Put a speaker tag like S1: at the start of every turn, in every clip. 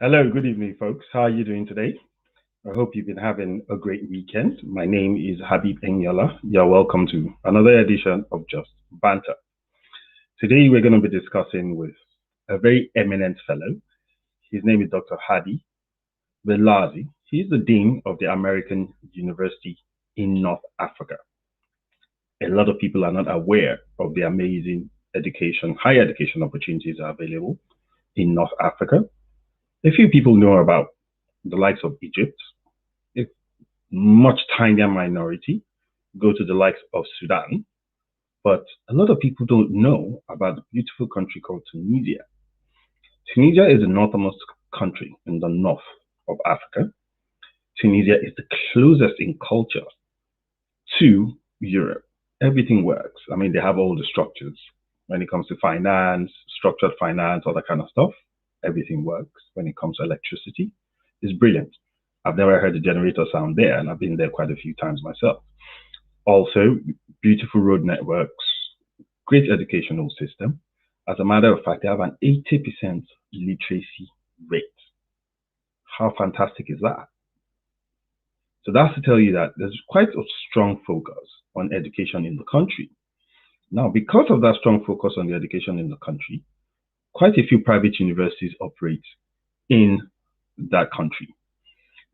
S1: Hello, good evening, folks. How are you doing today? I hope you've been having a great weekend. My name is Habib Enyola. You're welcome to another edition of Just Banter. Today, we're going to be discussing with a very eminent fellow. His name is Dr. Hedi Belazi. He's the Dean of the American University in North Africa. A lot of people are not aware of the amazing higher education opportunities that are available in North Africa. A few people know about the likes of Egypt. A much tinier minority go to the likes of Sudan. But a lot of people don't know about the beautiful country called Tunisia. Tunisia is the northernmost country in the north of Africa. Tunisia is the closest in culture to Europe. Everything works. I mean, they have all the structures. When it comes to finance, structured finance, all that kind of stuff, everything works. When it comes to electricity, it's brilliant. I've never heard the generator sound there, and I've been there quite a few times myself. Also, beautiful road networks, great educational system. As a matter of fact, they have an 80% literacy rate. How fantastic is that? So that's to tell you that there's quite a strong focus on education in the country. Now, because of that strong focus on the education in the country, quite a few private universities operate in that country.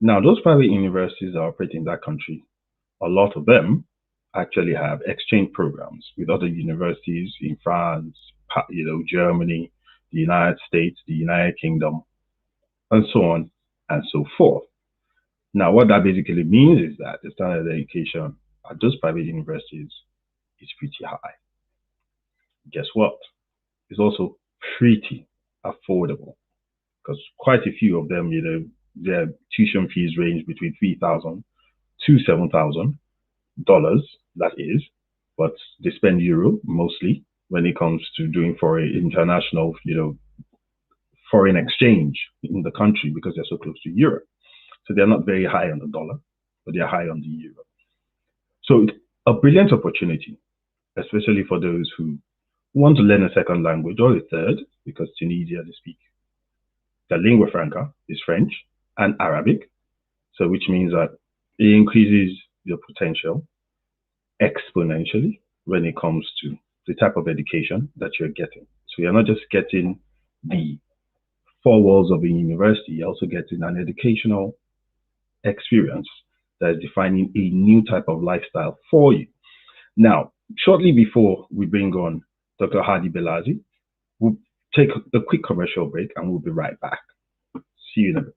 S1: Now, those private universities that operate in that country, a lot of them actually have exchange programs with other universities in France, Germany, the United States, the United Kingdom, and so on and so forth. Now, what that basically means is that the standard of education at those private universities is pretty high. Guess what? It's also pretty affordable because quite a few of them, their tuition fees range between $3,000 to $7,000, that is, but they spend euro mostly when it comes to doing foreign international, foreign exchange in the country because they're so close to Europe. So they're not very high on the dollar, but they're high on the euro. So it's a brilliant opportunity, especially for those who want to learn a second language or a third, because Tunisia, they speak, the lingua franca is French and Arabic. So which means that it increases your potential exponentially when it comes to the type of education that you're getting. So you're not just getting the four walls of a university, you're also getting an educational experience that is defining a new type of lifestyle for you. Now, shortly before we bring on Dr. Hedi Belazi, we'll take a quick commercial break and we'll be right back. See you in a bit.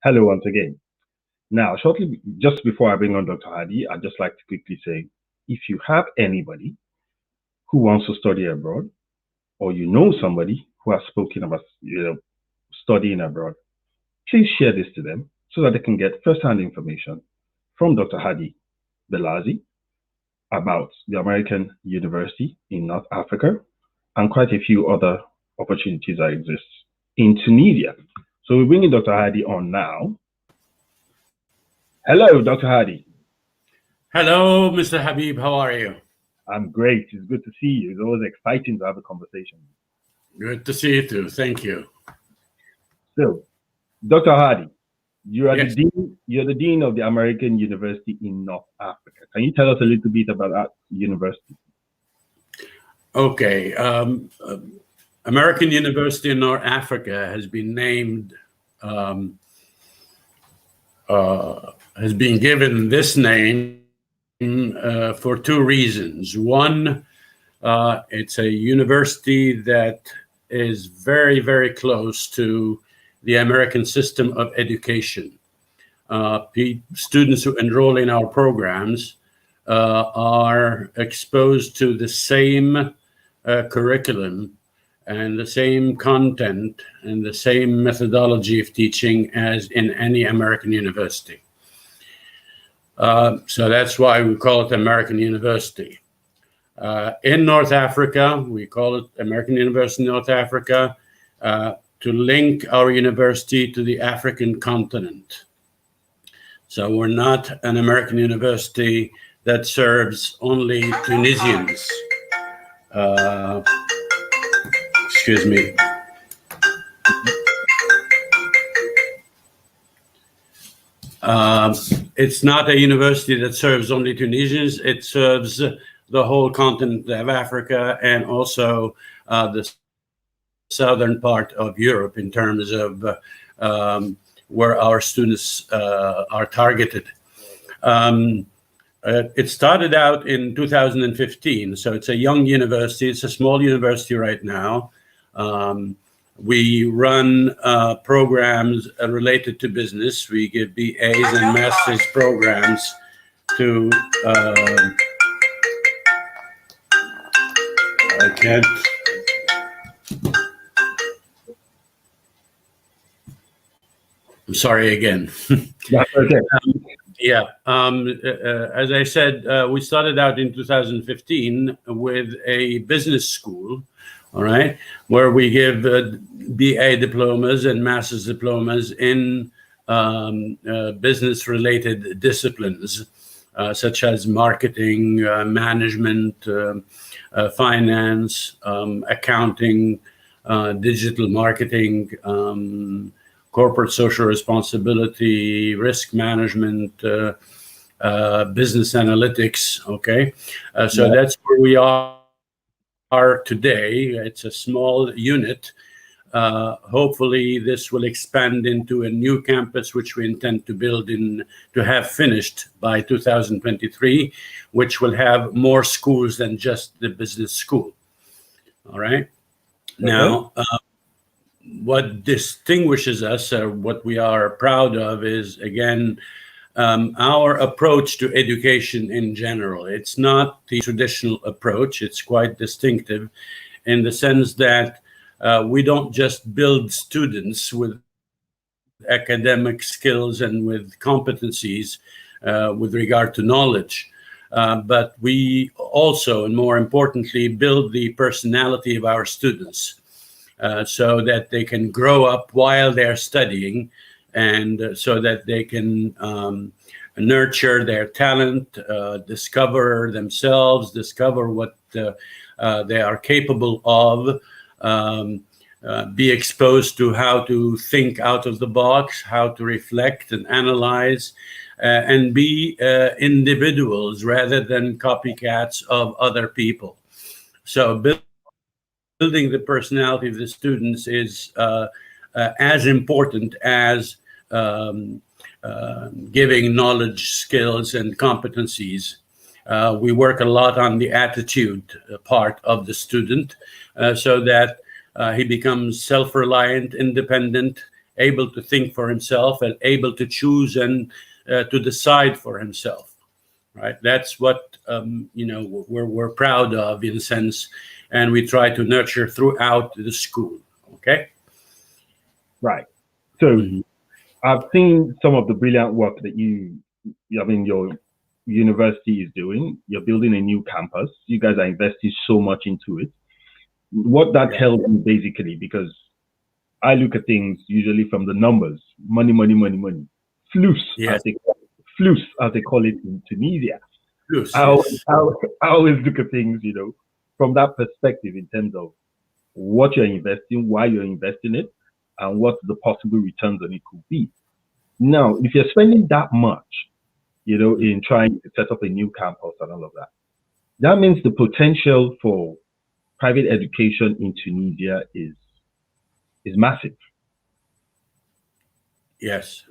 S1: Hello once again. Now, shortly, just before I bring on Dr. Hedi, I'd just like to quickly say, if you have anybody who wants to study abroad, or you know somebody who has spoken about studying abroad, please share this to them so that they can get first-hand information from Dr. Hedi Belazi about the American University in North Africa and quite a few other opportunities that exist in Tunisia. So we're bringing Dr. Hedi on now. Hello, Dr. Hedi.
S2: Hello, Mr. Habib. How are you?
S1: I'm great. It's good to see you. It's always exciting to have a conversation.
S2: Good to see you too. Thank you.
S1: So, Dr. Hedi, you are
S2: Yes.
S1: you're the Dean of the American University in North Africa. Can you tell us a little bit about that university?
S2: Okay. American University in North Africa has been named, has been given this name for two reasons. One, it's a university that is very, very close to the American system of education. Students who enroll in our programs are exposed to the same curriculum and the same content and the same methodology of teaching as in any American university. So that's why we call it American University. In North Africa, we call it American University North Africa to link our university to the African continent. So we're not an American university that serves only Tunisians. Excuse me. It's not a university that serves only Tunisians. It serves the whole continent of Africa and also the southern part of Europe in terms of where our students are targeted. It started out in 2015, so it's a young university. It's a small university right now. We run programs related to business. We give BAs and master's programs to I can't. I'm sorry again.
S1: That's okay.
S2: As I said, we started out in 2015 with a business school, all right, where we give BA diplomas and master's diplomas in business-related disciplines, such as marketing, management, finance, accounting, digital marketing, corporate social responsibility, risk management, business analytics. Okay, so that's where we are today. It's a small unit. Hopefully, this will expand into a new campus, which we intend to build to have finished by 2023, which will have more schools than just the business school. All right. Now, what distinguishes us, or what we are proud of, is again our approach to education in general. It's not the traditional approach. It's quite distinctive in the sense that we don't just build students with academic skills and with competencies with regard to knowledge, but we also, and more importantly, build the personality of our students so that they can grow up while they're studying, and so that they can nurture their talent, discover themselves, discover what they are capable of, be exposed to how to think out of the box, how to reflect and analyze, and be individuals rather than copycats of other people. So building the personality of the students is as important as giving knowledge, skills, and competencies. We work a lot on the attitude part of the student so that he becomes self-reliant, independent, able to think for himself, and able to choose and to decide for himself. Right? That's what we're proud of, in a sense, and we try to nurture throughout the school. Okay.
S1: Right. So I've seen some of the brilliant work that your university is doing. You're building a new campus. You guys are investing so much into it. What that tells me, basically, because I look at things usually from the numbers, money, flus, as they call it in Tunisia. I always look at things, from that perspective, in terms of what you're investing, why you're investing it, and what the possible returns on it could be. Now, if you're spending that much, in trying to set up a new campus and all of that, that means the potential for private education in Tunisia is massive.
S2: Yes.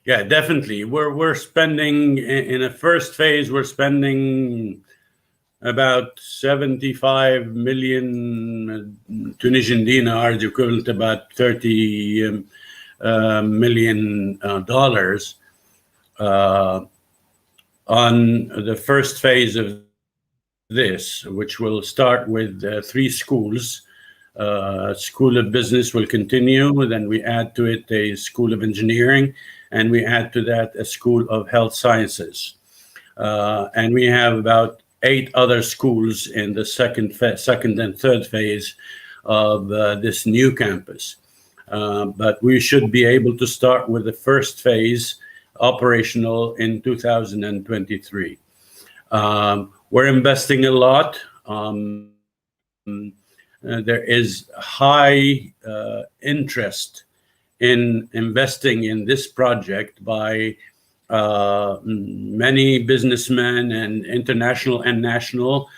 S2: Yeah, definitely. We're spending in a first phase. We're spending about 75 million Tunisian dinars, equivalent to about $30 million on the first phase of this, which will start with 3 schools. School of Business will continue, then we add to it a School of Engineering, and we add to that a School of Health Sciences. And we have about 8 other schools in the second and third phase of this new campus. But we should be able to start with the first phase operational in 2023. We're investing a lot. There is high interest in investing in this project by many businessmen and international and national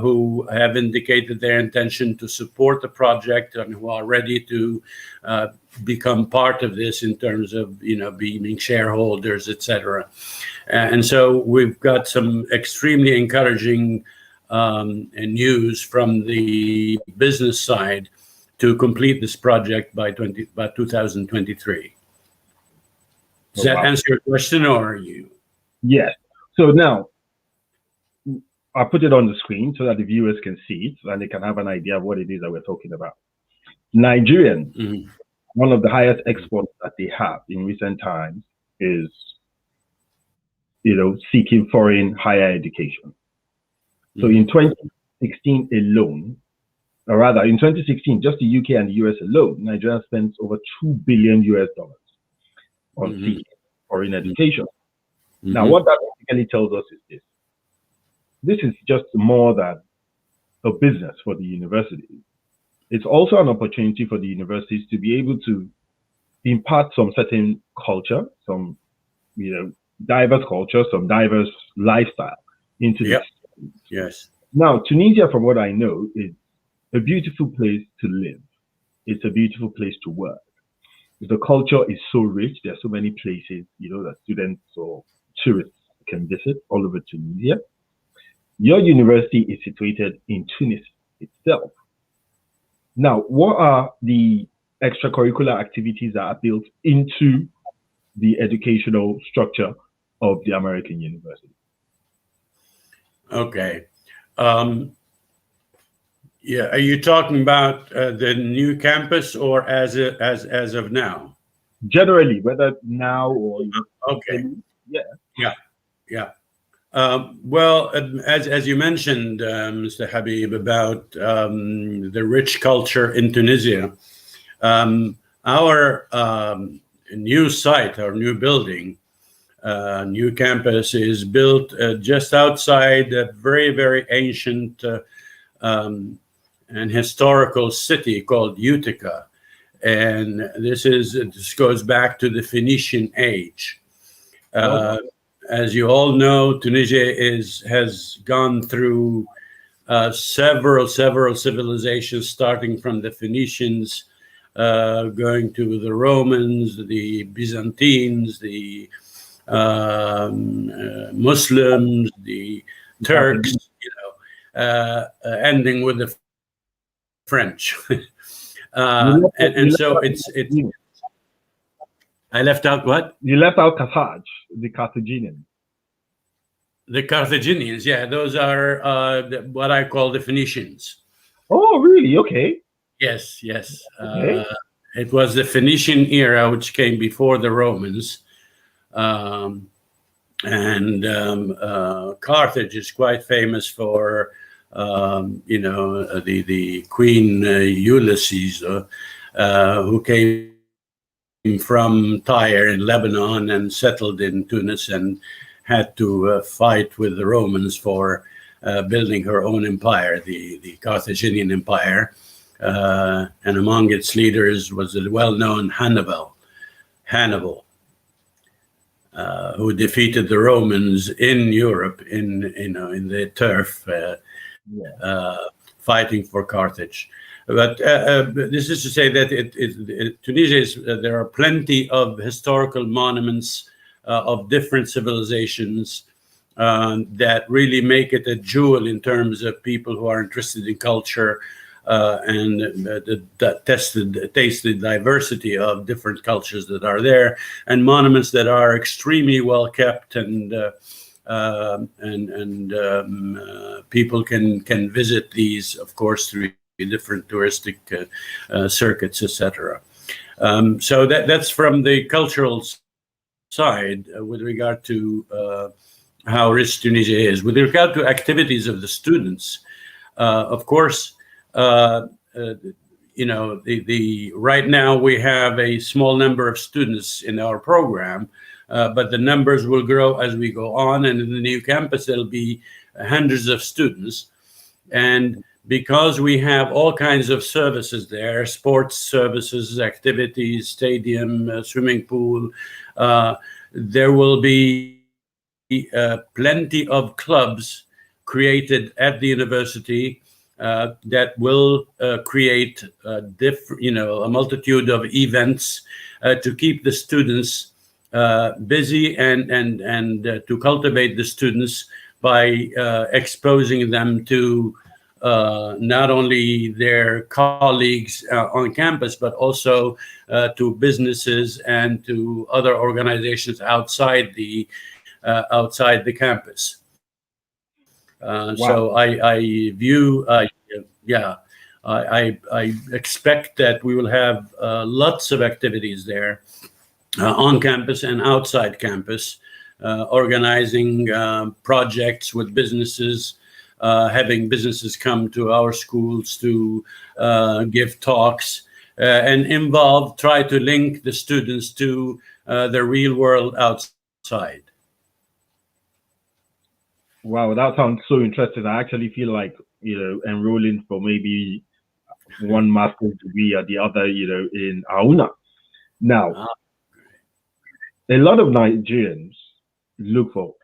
S2: who have indicated their intention to support the project and who are ready to become part of this in terms of, being shareholders, etc. And so we've got some extremely encouraging news from the business side to complete this project by 2023. Does that answer your question, or are you?
S1: Yes. So now, I'll put it on the screen so that the viewers can see it and they can have an idea of what it is that we're talking about. Nigerians, one of the highest exports that they have in recent times is, seeking foreign higher education. So in 2016 alone, or rather in 2016, just the UK and the US alone, Nigeria spent over $2 billion on seeking foreign education. Now, what that basically tells us is this. This is just more than a business for the universities. It's also an opportunity for the universities to be able to impart some certain culture, some, diverse culture, some diverse lifestyle into this.
S2: Yes.
S1: Now, Tunisia, from what I know, is a beautiful place to live. It's a beautiful place to work. The culture is so rich. There are so many places, that students or tourists can visit all over Tunisia. Your university is situated in Tunis itself. Now, what are the extracurricular activities that are built into the educational structure of the American university?
S2: Okay. Are you talking about the new campus or as of now?
S1: Generally, whether now or
S2: okay. Yeah. Well, as you mentioned, Mr. Habib, about the rich culture in Tunisia, our new site, our new building, new campus is built just outside a very, very ancient and historical city called Utica. And this goes back to the Phoenician age. As you all know, Tunisia has gone through several civilizations, starting from the Phoenicians, going to the Romans, the Byzantines, the Muslims, the Turks, ending with the French. So it's. I left out what?
S1: You left out Carthage, the Carthaginians.
S2: The Carthaginians, yeah, those are what I call the Phoenicians.
S1: Oh, really? Okay.
S2: Yes. Okay. It was the Phoenician era, which came before the Romans. Carthage is quite famous for, the Queen Ulysses, who came from Tyre in Lebanon and settled in Tunis and had to fight with the Romans for building her own empire, the Carthaginian Empire. And among its leaders was the well-known Hannibal, who defeated the Romans in Europe in the turf, fighting for Carthage. But this is to say that Tunisia there are plenty of historical monuments of different civilizations, that really make it a jewel in terms of people who are interested in culture and taste the diversity of different cultures that are there, and monuments that are extremely well kept, and people can visit these, of course, through different touristic circuits, etc. So that's from the cultural side with regard to how rich Tunisia is. With regard to activities of the students, of course, you know, right now we have a small number of students in our program, but the numbers will grow as we go on. And in the new campus, there'll be hundreds of students. And because we have all kinds of services there, sports services, activities, stadium, swimming pool, there will be plenty of clubs created at the university that will create a multitude of events to keep the students busy and to cultivate the students by exposing them to not only their colleagues on campus, but also to businesses and to other organizations outside the campus. Wow. So I view, I expect that we will have lots of activities there on campus and outside campus, organizing projects with businesses, having businesses come to our schools to give talks, and try to link the students to the real world outside.
S1: Wow, that sounds so interesting. I actually feel like, enrolling for maybe one master's degree or the other, in Auna. Now, a lot of Nigerians look for,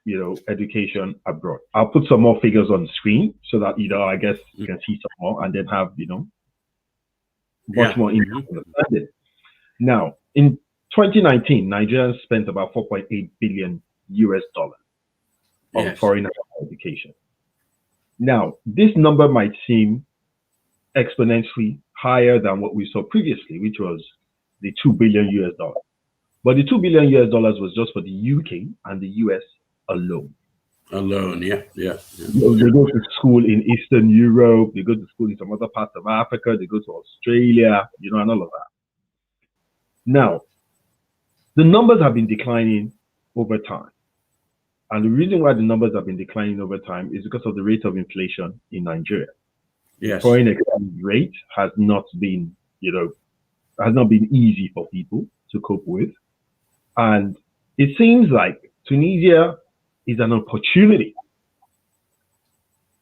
S1: education abroad. I'll put some more figures on the screen so that, I guess you can see some more and then have, much more understanding. Now, in 2019, Nigerians spent about $4.8 billion on foreign education. Now, this number might seem exponentially higher than what we saw previously, which was the $2 billion. But the $2 billion was just for the UK and the US alone.
S2: Yeah.
S1: They go to school in Eastern Europe, they go to school in some other parts of Africa, they go to Australia, and all of that. Now, the numbers have been declining over time. And the reason why the numbers have been declining over time is because of the rate of inflation in Nigeria.
S2: Yes.
S1: Foreign exchange rate has not been, easy for people to cope with. And it seems like Tunisia is an opportunity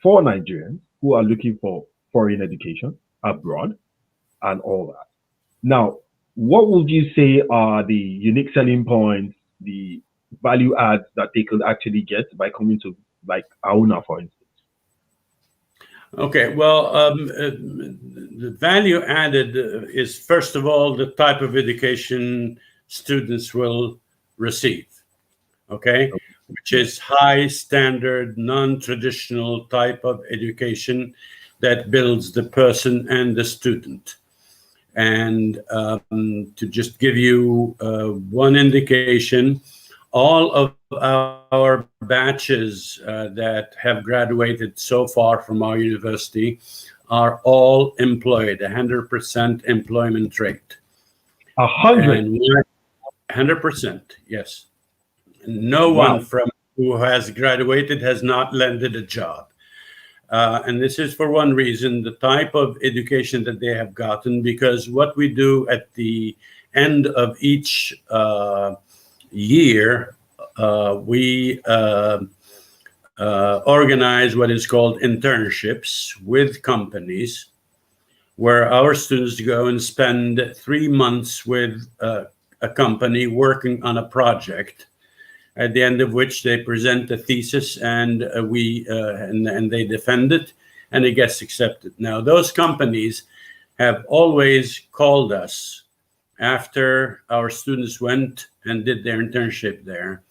S1: for Nigerians who are looking for foreign education abroad and all that. Now, what would you say are the unique selling points, the value adds that they could actually get by coming to like Auna, for instance?
S2: Okay, well, the value added is, first of all, the type of education students will receive, okay, which is high standard, non-traditional type of education that builds the person and the student. And to just give you one indication, all of our batches that have graduated so far from our university are all employed, 100% employment rate. 100%, yes. No one from who has graduated has not landed a job. And this is for one reason, the type of education that they have gotten, because what we do at the end of each year, we organize what is called internships with companies, where our students go and spend 3 months with a company working on a project, at the end of which they present a thesis and they defend it, and it gets accepted. Now, those companies have always called us after our students went and did their internship there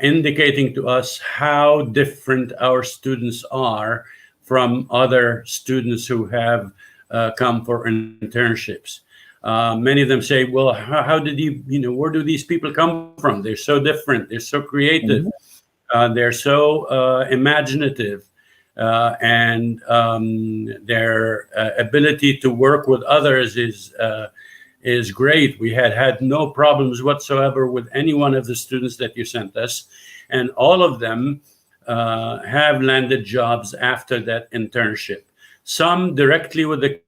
S2: indicating to us how different our students are from other students who have come for internships. Many of them say, well, how did where do these people come from? They're so different. They're so creative. They're so imaginative. And their ability to work with others is great. We had no problems whatsoever with any one of the students that you sent us. And all of them have landed jobs after that internship. Some directly with the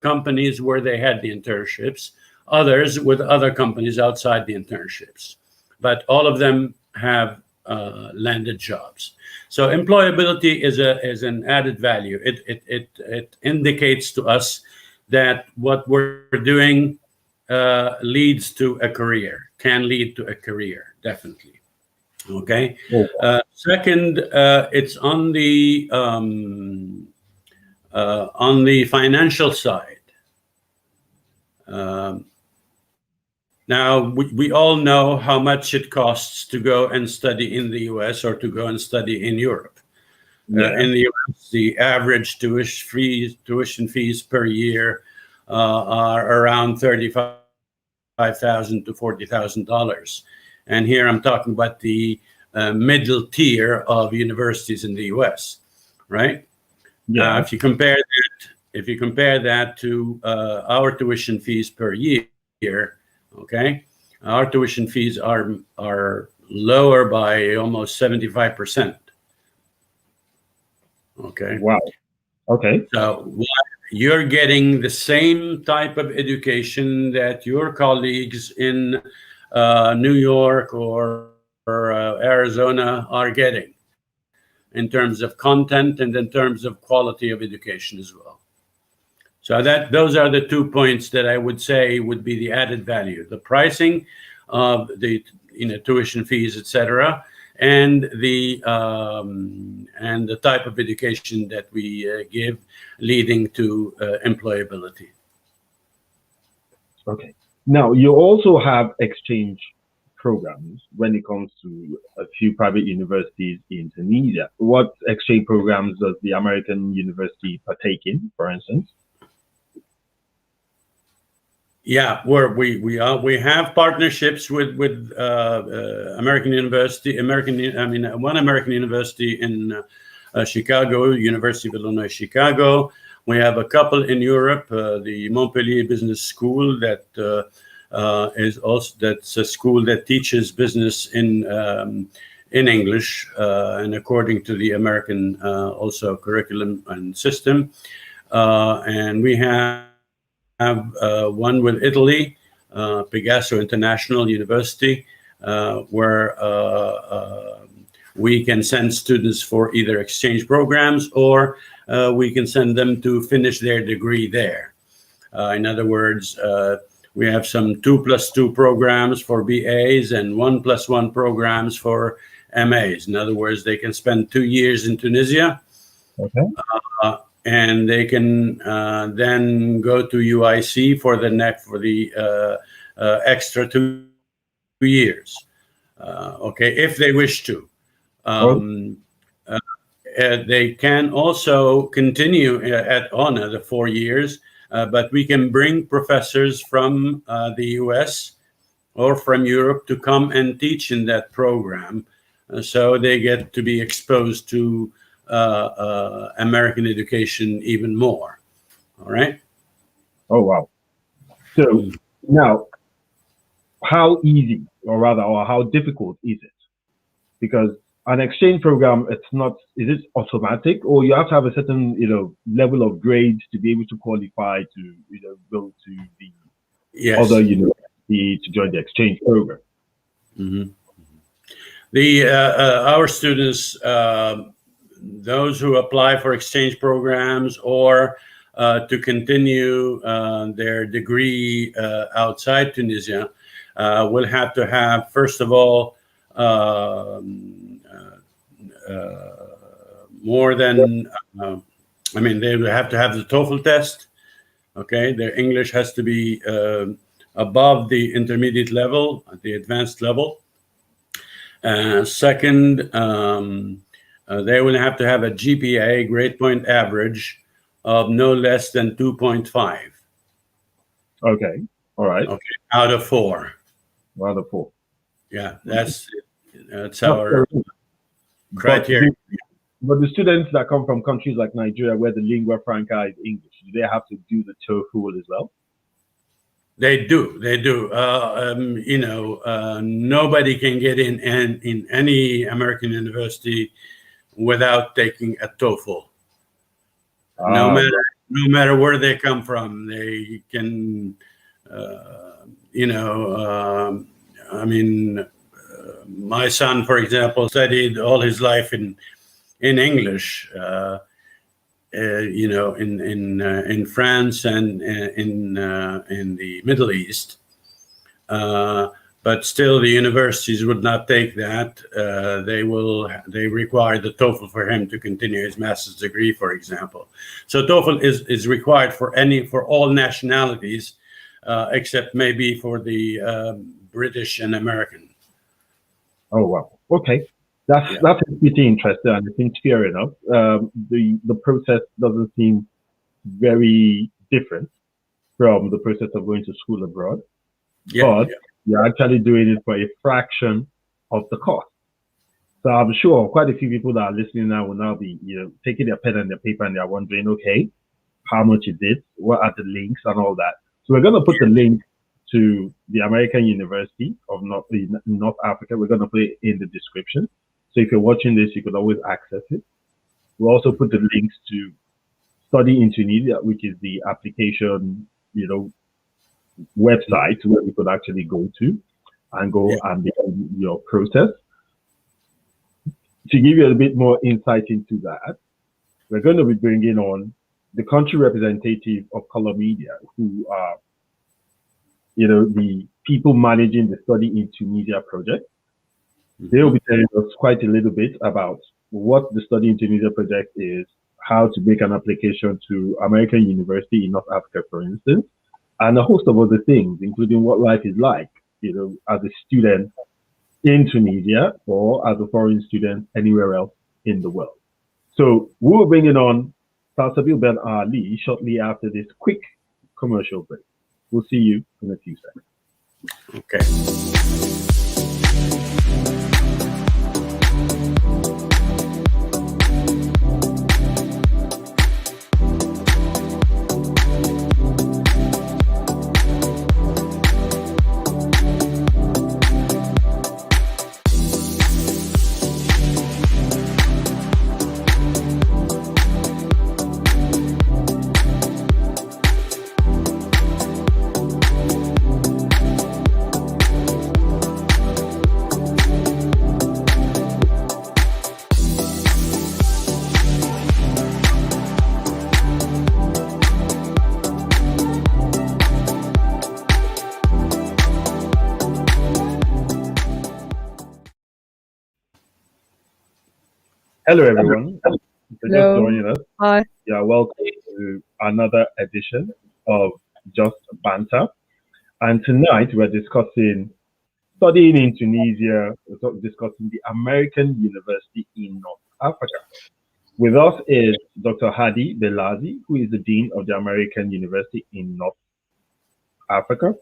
S2: companies where they had the internships, others with other companies outside the internships. But all of them have landed jobs. So employability is an added value. It indicates to us that what we're doing leads to a career, can lead to a career, definitely. Okay. Second, it's on the financial side. Now, we all know how much it costs to go and study in the US or to go and study in Europe. In the US, the average tuition fees per year are around $35,000 to $40,000. And here I'm talking about the middle tier of universities in the US, right?
S1: Yeah.
S2: If you compare that to our tuition fees per year, okay, our tuition fees are lower by almost 75%. Okay.
S1: Wow. Okay.
S2: So you're getting the same type of education that your colleagues in New York or Arizona are getting in terms of content and in terms of quality of education as well. So those are the 2 points that I would say would be the added value: the pricing of the tuition fees, etc., and the type of education that we give, leading to employability.
S1: Okay. Now, you also have exchange programs when it comes to a few private universities in Tunisia. What exchange programs does the American university partake in, for instance?
S2: Yeah, we have partnerships with American university, one American university in Chicago, University of Illinois Chicago. We have a couple in Europe, the Montpellier Business School that's a school that teaches business in English and according to the American also curriculum and system, and we have one with Italy, Pegaso International University, where we can send students for either exchange programs or we can send them to finish their degree there. In other words, we have some 2+2 programs for BAs and 1+1 programs for MAs. In other words, they can spend 2 years in Tunisia.
S1: Okay.
S2: And they can then go to UIC for the extra 2 years. Okay, if they wish to. They can also continue at ONA the 4 years, but we can bring professors from the US or from Europe to come and teach in that program, so they get to be exposed to American education even more. All right.
S1: Oh, wow. So now, how easy, or how difficult is it? Because an exchange program, is it automatic, or you have to have a certain, level of grades to be able to qualify to, go to the other university to join the exchange program?
S2: Mm-hmm. Our students, those who apply for exchange programs or to continue their degree outside Tunisia will have to have, first of all, more than, they will have to have the TOEFL test. Okay, their English has to be above the intermediate level, the advanced level. Second, they will have to have a GPA, grade point average, of no less than 2.5.
S1: Okay. All right.
S2: Okay, out of 4.
S1: Out of 4.
S2: Yeah, that's
S1: That's
S2: our criteria.
S1: But the students that come from countries like Nigeria, where the lingua franca is English, do they have to do the TOEFL as well?
S2: They do. Nobody can get in any American university without taking a TOEFL. No matter where they come from, they can. My son, for example, studied all his life in English. In France and in the Middle East, but still the universities would not take that. They require the TOEFL for him to continue his master's degree, for example. So TOEFL is required for all nationalities, except maybe for the British and American.
S1: Oh wow! Okay, that's pretty interesting, and I think fair enough. The process doesn't seem very different from the process of going to school abroad, but you're actually doing it for a fraction of the cost. So I'm sure quite a few people that are listening now will now be, taking their pen and their paper and they're wondering, okay, how much is it? What are the links and all that? So we're going to put the link to the American University of North Africa. We're going to put it in the description. So if you're watching this, you could always access it. We'll also put the links to Study in Tunisia, which is the application, website where you could actually go to and and begin your process. To give you a bit more insight into that, we're going to be bringing on the country representative of Color Media, who are, the people managing the Study in Tunisia project. They'll be telling us quite a little bit about what the Study in Tunisia project is, how to make an application to American University in North Africa, for instance, and a host of other things, including what life is like, as a student in Tunisia or as a foreign student anywhere else in the world. So we'll bring in on Salsabil Ben Ali shortly after this quick commercial break. We'll see you in a few seconds.
S2: Okay.
S1: Hello, everyone. For just joining us.
S3: Hi.
S1: Yeah, welcome to another edition of Just Banter. And tonight we're discussing studying in Tunisia. We're discussing the American University in North Africa. With us is Dr. Hedi Belazi, who is the Dean of the American University in North Africa.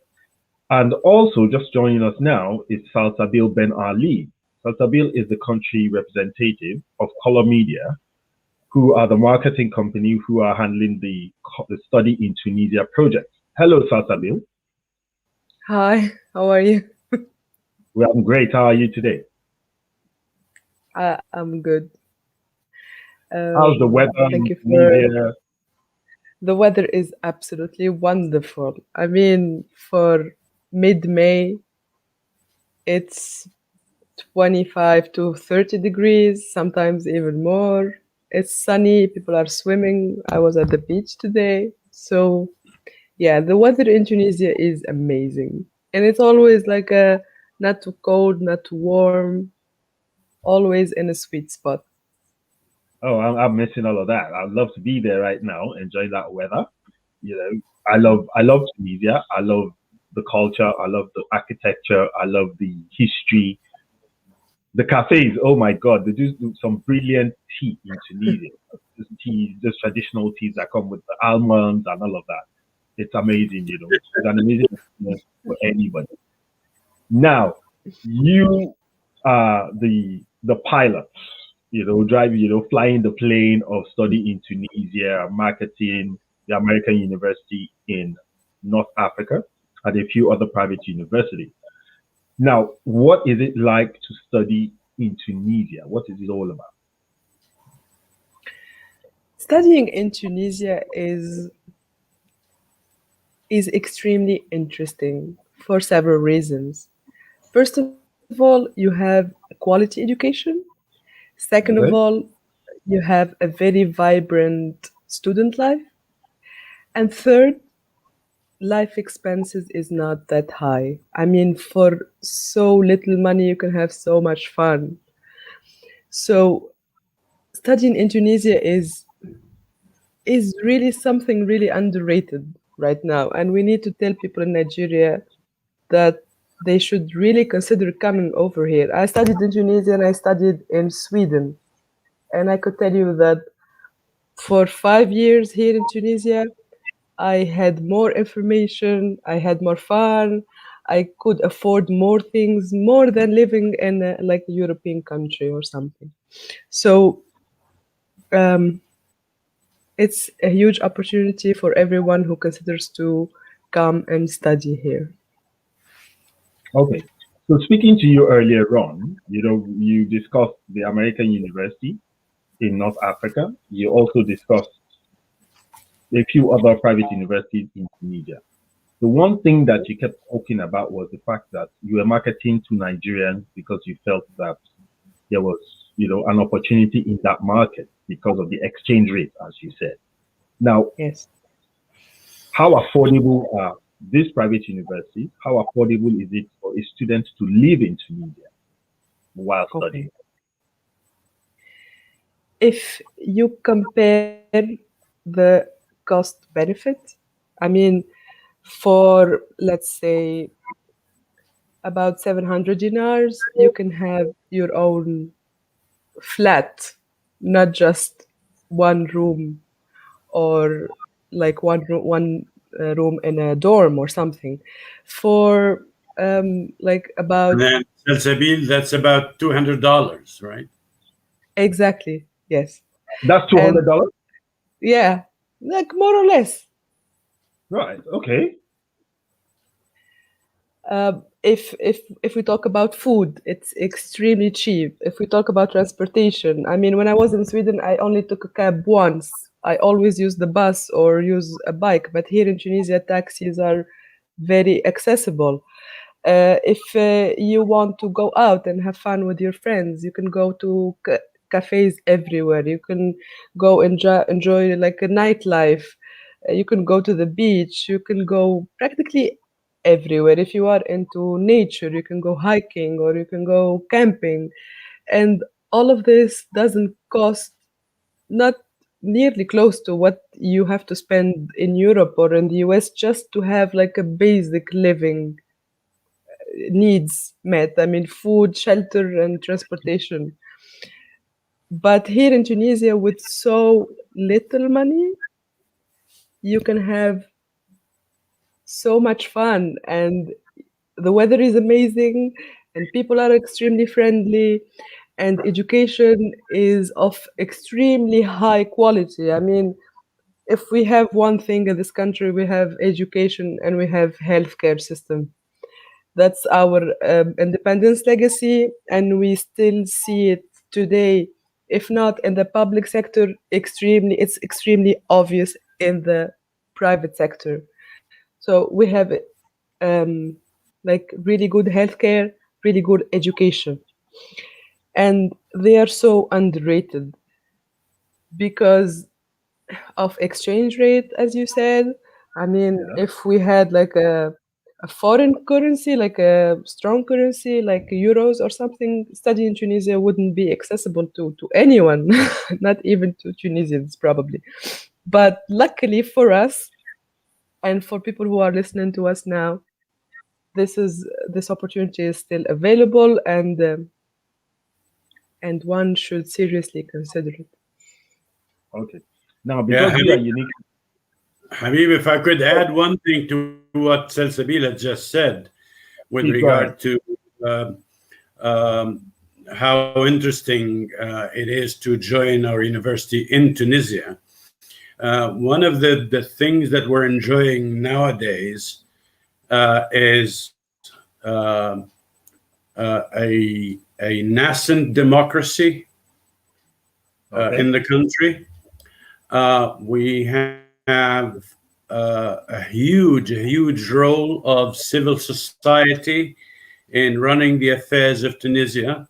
S1: And also just joining us now is Salsabil Ben Ali. Salsabil is the country representative of Color Media, who are the marketing company who are handling the Study in Tunisia project. Hello, Salsabil.
S3: Hi, how are you?
S1: Well, I'm great. How are you today?
S3: I'm good.
S1: How's the weather?
S3: Thank you for... The weather is absolutely wonderful. I mean, for mid-May, it's 25 to 30 degrees, sometimes even more. It's sunny, people are swimming. I was at the beach today. So yeah, the weather in Tunisia is amazing. And it's always like not too cold, not too warm, always in a sweet spot.
S1: Oh, I'm missing all of that. I'd love to be there right now, enjoy that weather. I love Tunisia. I love the culture. I love the architecture. I love the history. The cafes, oh my God, they do some brilliant tea in Tunisia. This tea, those traditional teas that come with the almonds and all of that. It's amazing, you know. It's an amazing experience for anybody. Now, you are the pilot, you know, driving, you know, flying the plane of study in Tunisia, marketing, the American University in North Africa, and a few other private universities. Now, what is it like to study in Tunisia? What is it all about?
S3: Studying in Tunisia is extremely interesting for several reasons. First of all, you have quality education. Second of
S1: Okay.
S3: all, you have a very vibrant student life. And third, life expenses is not that high. I mean, for so little money, you can have so much fun. So studying in Tunisia is really something really underrated right now. And we need to tell people in Nigeria that they should really consider coming over here. I studied in Tunisia and I studied in Sweden. And I could tell you that for 5 years here in Tunisia, I had more information, I had more fun, I could afford more things, more than living in like a European country or something. So um, it's a huge opportunity for everyone who considers to come and study here.
S1: Okay. So speaking to you earlier on, you know, you discussed the American University in North Africa. You also discussed a few other private universities in Tunisia. The one thing that you kept talking about was the fact that you were marketing to Nigerians because you felt that there was, you know, an opportunity in that market because of the exchange rate, as you said. Now,
S3: Yes.
S1: how affordable are these private universities? How affordable is it for a student to live in Tunisia while studying?
S3: Okay. If you compare the cost benefit, I mean, for let's say about 700 dinars, you can have your own flat, not just one room or like one room in a dorm or something. For like
S2: And
S3: about
S2: then Salsabil, that's about $200, right?
S3: exactly, yes.
S1: That's two
S3: And
S1: hundred dollars,
S3: yeah, like more or less.
S1: right? Okay.
S3: If we talk about food, it's extremely cheap. If we talk about transportation, I mean, when I was in Sweden, I only took a cab once. I always use the bus or use a bike, but here in Tunisia, taxis are very accessible. If you want to go out and have fun with your friends, you can go to cafes everywhere. You can go enjoy like a nightlife. You can go to the beach. You can go practically everywhere. If you are into nature, you can go hiking or you can go camping. And all of this doesn't cost not nearly close to what you have to spend in Europe or in the US just to have like a basic living needs met. I mean, food, shelter, and transportation. But here in Tunisia, with so little money, you can have so much fun, and the weather is amazing, and people are extremely friendly, and education is of extremely high quality. I mean, if we have one thing in this country, we have education and we have healthcare system. That's our independence legacy, and we still see it today. If not in the public sector, it's extremely obvious in the private sector. So we have um, like really good healthcare, really good education, and they are so underrated because of exchange rate, as you said. I mean,
S1: Yeah.
S3: if we had like a foreign currency, like a strong currency, like euros or something, studying in Tunisia wouldn't be accessible to anyone, not even to Tunisians probably. But luckily for us and for people who are listening to us now, this opportunity is still available, and and one should seriously consider it.
S1: Okay. Now, because we are unique.
S2: Habib, if I could add one thing to what Salsabila just said with
S1: Please go ahead.
S2: regard to how interesting it is to join our university in Tunisia. One of the things that we're enjoying nowadays is a nascent democracy in the country. We have a huge role of civil society in running the affairs of Tunisia.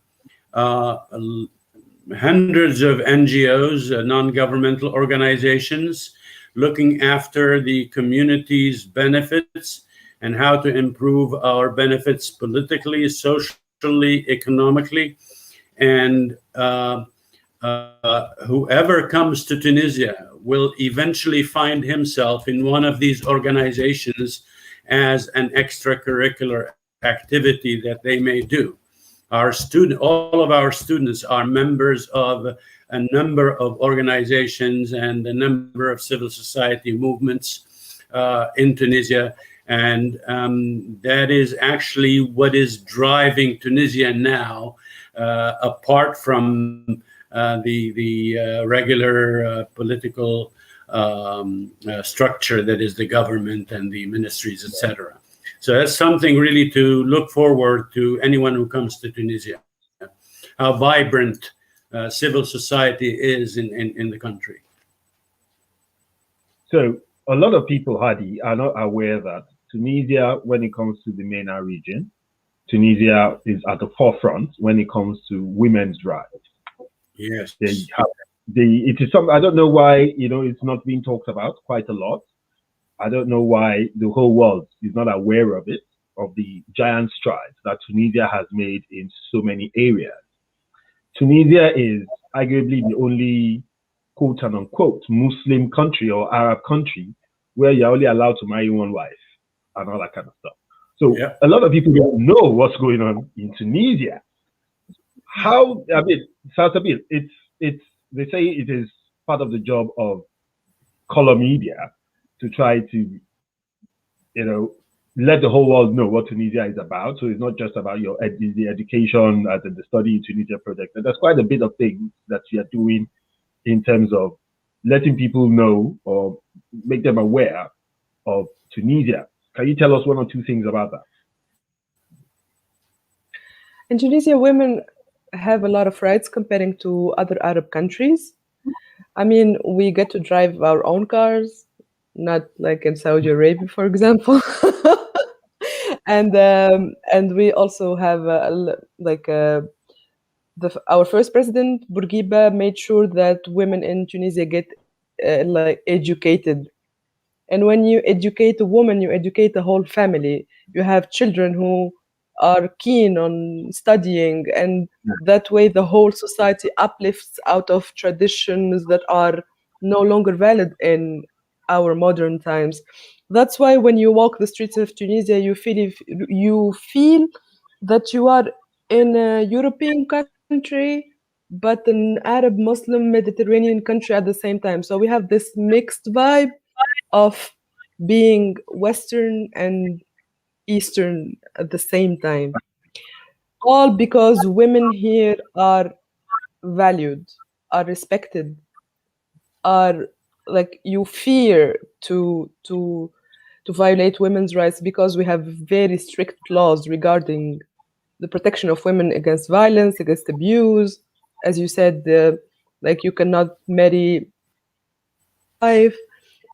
S2: Hundreds of NGOs, non-governmental organizations, looking after the community's benefits and how to improve our benefits politically, socially, economically. And whoever comes to Tunisia will eventually find himself in one of these organizations as an extracurricular activity that they may do. All of our students are members of a number of organizations and a number of civil society movements in Tunisia. And that is actually what is driving Tunisia now, apart from the regular political structure that is the government and the ministries, etc. So that's something really to look forward to anyone who comes to Tunisia, how vibrant civil society is in the country.
S1: So a lot of people, Hadi, are not aware that Tunisia, when it comes to the MENA region, Tunisia is at the forefront when it comes to women's rights.
S2: Yes.
S1: It is something, I don't know why, it's not being talked about quite a lot. I don't know why the whole world is not aware of it, of the giant strides that Tunisia has made in so many areas. Tunisia is arguably the only quote and unquote Muslim country or Arab country where you're only allowed to marry one wife and all that kind of stuff. So a lot of people don't know what's going on in Tunisia. Salsabil, they say it is part of the job of color media to try to, let the whole world know what Tunisia is about. So it's not just about the education and the study in Tunisia project. And there's quite a bit of things that you are doing in terms of letting people know or make them aware of Tunisia. Can you tell us one or two things about that?
S3: In Tunisia, women have a lot of rights comparing to other Arab countries. I mean, we get to drive our own cars, not like in Saudi Arabia, for example. And we also have our first president, Bourguiba, made sure that women in Tunisia get educated. And when you educate a woman, you educate the whole family. You have children who are keen on studying, and that way the whole society uplifts out of traditions that are no longer valid in our modern times. That's why when you walk the streets of Tunisia, you feel that you are in a European country, but an Arab, Muslim, Mediterranean country at the same time. So we have this mixed vibe of being Western and Eastern at the same time. All because women here are valued, are respected, are like you fear to violate women's rights because we have very strict laws regarding the protection of women against violence, against abuse. As you said, you cannot marry wife,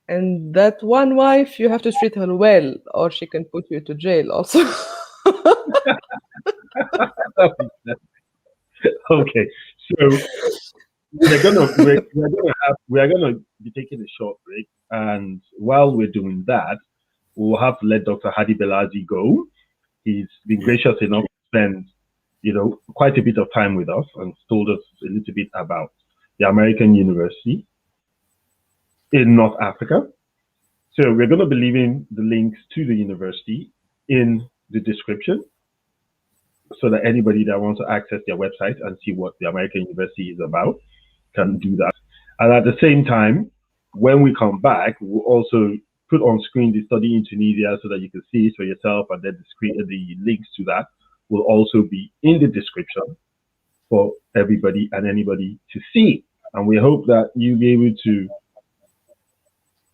S3: and that one wife you have to treat her well, or she can put you to jail also.
S1: Okay, so we're gonna be taking a short break, and while we're doing that, we'll have to let Dr. Hedi Belazi go. He's been gracious enough to spend, quite a bit of time with us and told us a little bit about the American University in North Africa. So we're going to be leaving the links to the university in the description. so that anybody that wants to access their website and see what the American University is about can do that. And at the same time, when we come back, we'll also put on screen the study in Tunisia so that you can see it for yourself, and then the links to that will also be in the description for everybody and anybody to see. And we hope that you'll be able to,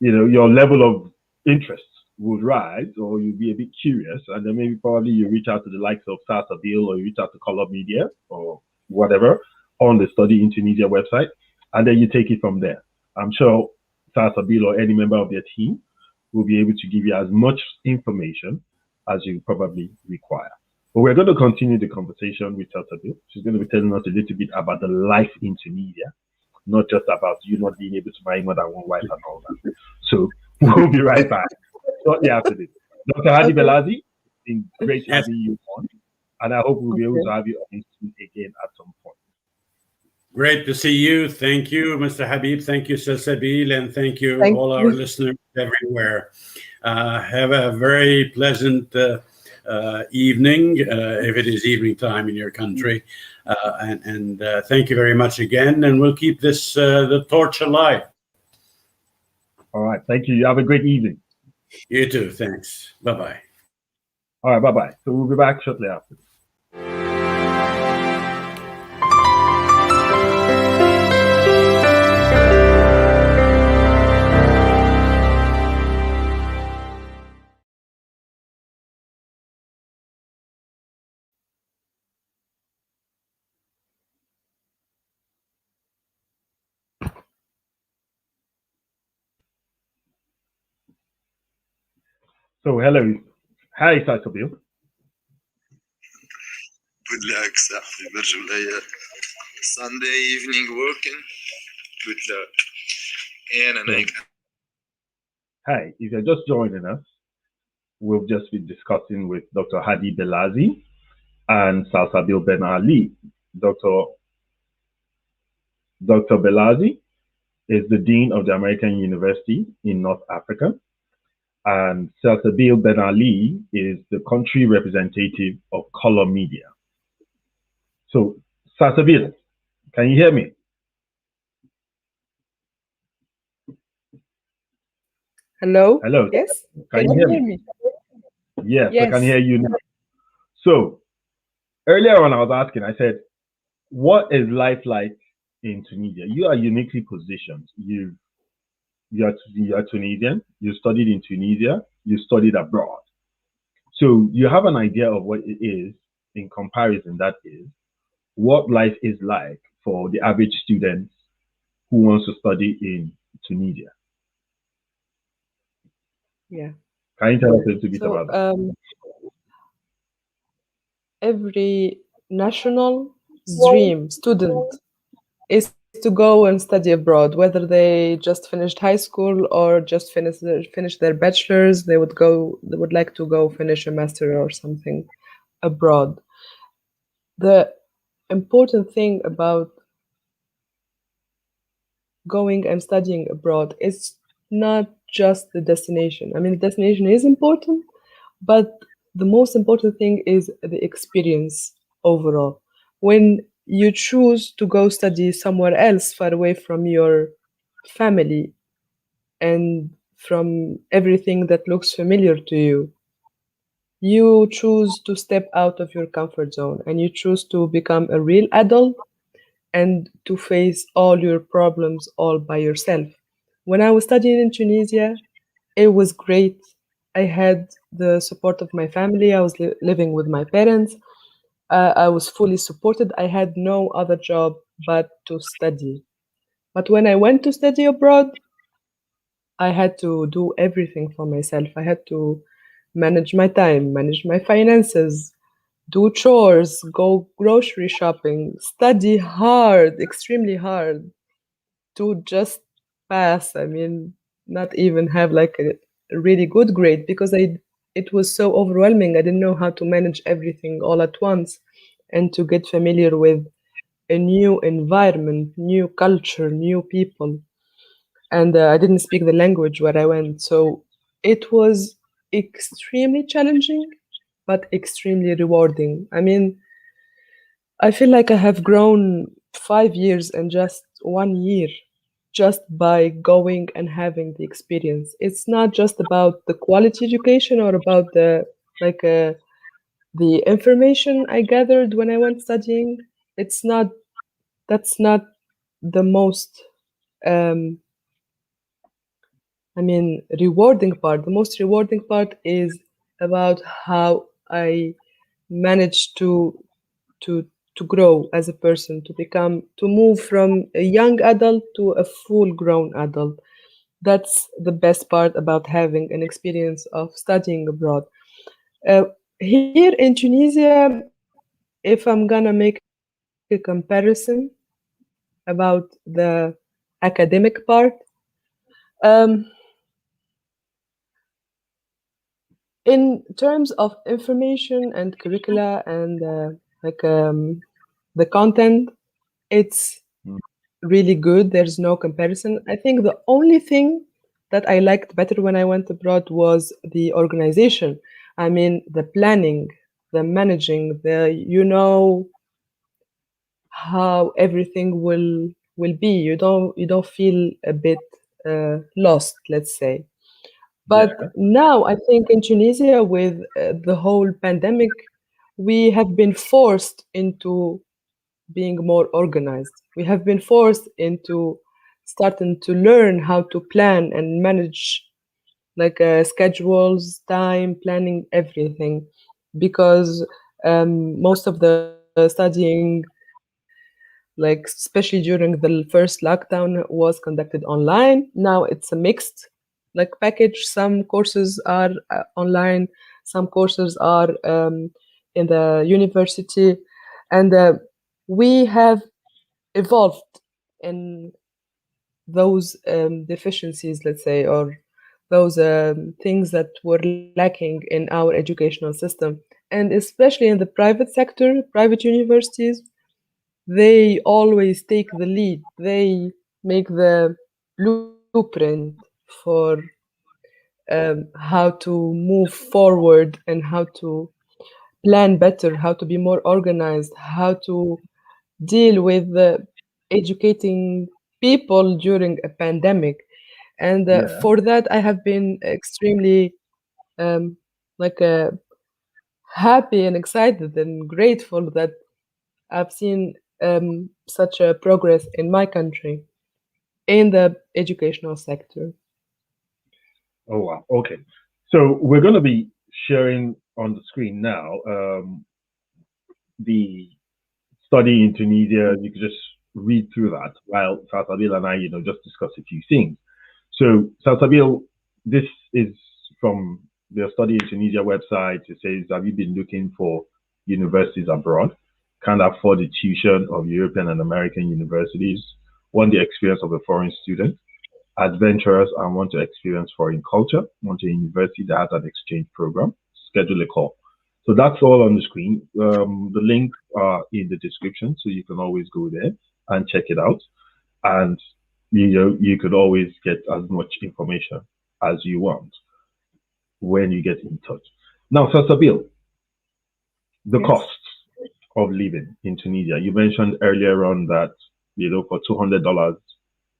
S1: your level of interest will rise, or you'll be a bit curious, and then maybe probably you reach out to the likes of Sarsabil, or you reach out to Color Media or whatever on the Study in Tunisia website, and then you take it from there. I'm sure Sarsabil or any member of their team will be able to give you as much information as you probably require. But we're going to continue the conversation with Sarsabil. She's going to be telling us a little bit about the life in Tunisia, not just about you not being able to marry more than one wife and all that. So we'll be right back shortly after this. Dr. Hedi Belazi, it's been great having you on, and I hope we'll be able to have you on again at some point.
S2: Great to see you. Thank you, Mr. Habib. Thank you, Salsabil, and thank you all our listeners everywhere. Have a very pleasant evening, if it is evening time in your country. And thank you very much again, and we'll keep this the torch alive.
S1: All right. Thank you. You have a great evening.
S2: You too. Thanks. Bye-bye.
S1: All right. Bye-bye. So we'll be back shortly after. So hello. Hi, Sarsabil.
S4: Good luck, صاحبي. برجع لي Sunday evening working. Good luck. And
S1: Hi, if you're just joining us, we've just been discussing with Dr. Hedi Belazi and Sarsabil Ben Ali. Dr. Belazi is the Dean of the American University in North Africa, and Sarsabil Ben Ali is the country representative of Color Media. So, Sarsabil, can you hear me?
S3: Hello?
S1: Hello.
S3: Yes?
S1: Can you hear me? Yes, I can hear you now. So, earlier on I was asking, I said, what is life like in Tunisia? You are uniquely positioned. You are Tunisian, you studied in Tunisia, you studied abroad. So you have an idea of what it is in comparison, that is, what life is like for the average student who wants to study in Tunisia.
S3: Yeah.
S1: Can you tell us a little bit about that?
S3: Every national dream student is to go and study abroad, whether they just finished high school or just finished their bachelor's. They would like to go finish a master or something abroad. The important thing about going and studying abroad is not just the destination. I mean, the destination is important, but the most important thing is the experience overall. When you choose to go study somewhere else, far away from your family and from everything that looks familiar to you, you choose to step out of your comfort zone and you choose to become a real adult and to face all your problems all by yourself. When I was studying in Tunisia, it was great. I had the support of my family. I was living with my parents. I was fully supported. I had no other job but to study. But when I went to study abroad, I had to do everything for myself. I had to manage my time, manage my finances, do chores, go grocery shopping, study hard, extremely hard, to just pass. I mean, not even have like a really good grade, because it was so overwhelming. I didn't know how to manage everything all at once and to get familiar with a new environment, new culture, new people. And I didn't speak the language where I went. So it was extremely challenging, but extremely rewarding. I mean, I feel like I have grown 5 years in just 1 year, just by going and having the experience. It's not just about the quality education or about like uh, the information I gathered when I went studying. It's not That's not the most um, rewarding part. The most rewarding part is about how I managed to to grow as a person, to move from a young adult to a full grown adult. That's the best part about having an experience of studying abroad. Uh, Here in Tunisia, if I'm gonna make a comparison about the academic part, um, in terms of information and curricula and the content, it's
S1: Mm.
S3: really good. There's no comparison. I think the only thing that I liked better when I went abroad was the organization. I mean, the planning, the managing, the how everything will be. You don't feel a bit lost, let's say. But
S1: Yeah,
S3: now I think in Tunisia, with the whole pandemic, we have been forced into being more organized. We have been forced into starting to learn how to plan and manage schedules, time, planning, everything, because most of the studying, especially during the first lockdown, was conducted online. Now it's a mixed package. Some courses are online, some courses are in the university, and we have evolved in those deficiencies, let's say, or those things that were lacking in our educational system. And especially in the private sector, private universities, they always take the lead. They make the blueprint for how to move forward and how to plan better, how to be more organized, how to deal with educating people during a pandemic. And
S1: yeah.
S3: for that, I have been extremely um, like uh, happy and excited and grateful that I've seen such a progress in my country in the educational sector.
S1: Oh wow. Okay. So we're going to be sharing on the screen now the study in Tunisia. You could just read through that while Salsabil and I, just discuss a few things. So Salsabil, this is from the study in Tunisia website. It says, have you been looking for universities abroad? Can't afford the tuition of European and American universities. Want the experience of a foreign student? Adventurous and want to experience foreign culture? Want a university that has an exchange program? Schedule a call. So that's all on the screen. The links are in the description, so you can always go there and check it out. And you could always get as much information as you want when you get in touch. Now, Sasabil, the
S3: Yes.
S1: costs of living in Tunisia. You mentioned earlier on that for $200